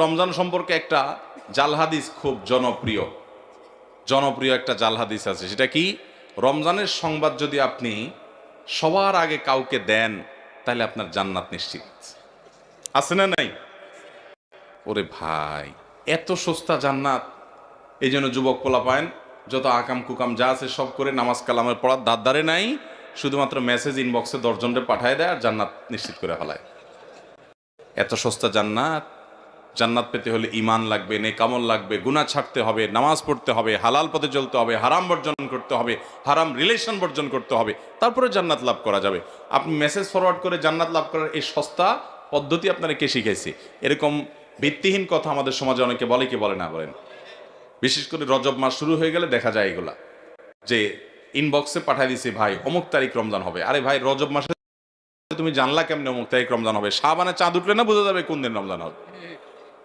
রমজান সম্পর্কে একটা জাল হাদিস খুব জনপ্রিয় একটা জাল হাদিস আছে। সেটা কি? রমজানের সংবাদ যদি আপনি সবার আগে কাউকে দেন তাহলে আপনার জান্নাত নিশ্চিত। আছে না নাই? ওরে ভাই, এত সস্তা জান্নাত! এই জন্য যুবক পোলাপায়েন যত আকাম কুকাম যা আছে সব করে নামাজ কালামের পড়ার ধারে নাই, শুধুমাত্র মেসেজ ইনবক্সে 10 জনকে পাঠায় দেয় আর জান্নাত নিশ্চিত করে ফেলায়। এত সস্তা জান্নাত! জান্নাত পেতে হলে ঈমান লাগবে, নেক আমল লাগবে, গুনাহ ছাড়তে হবে, নামাজ পড়তে হবে, হালাল পথে চলতে হবে, হারাম বর্জন করতে হবে, হারাম রিলেশন বর্জন করতে হবে, তারপরে জান্নাত লাভ করা যাবে। আপনি মেসেজ ফরওয়ার্ড করে জান্নাত লাভ করার এই সস্তা পদ্ধতি আপনারা কে শিখাইছে? এরকম ভিত্তিহীন কথা আমাদের সমাজে অনেকে বলে, কি বলে না বলেন? বিশেষ করে রজব মাস শুরু হয়ে গেলে দেখা যায় এগুলা, যে ইনবক্সে পাঠাই দিছে, ভাই অমুক তারিখ রমজান হবে। আরে ভাই, রজব মাসে তুমি জানলা কেমনে অমুক তারিখ রমজান হবে? শাবানে চাঁদ উঠলে না বোঝা যাবে কোন দিন রমজান হবে?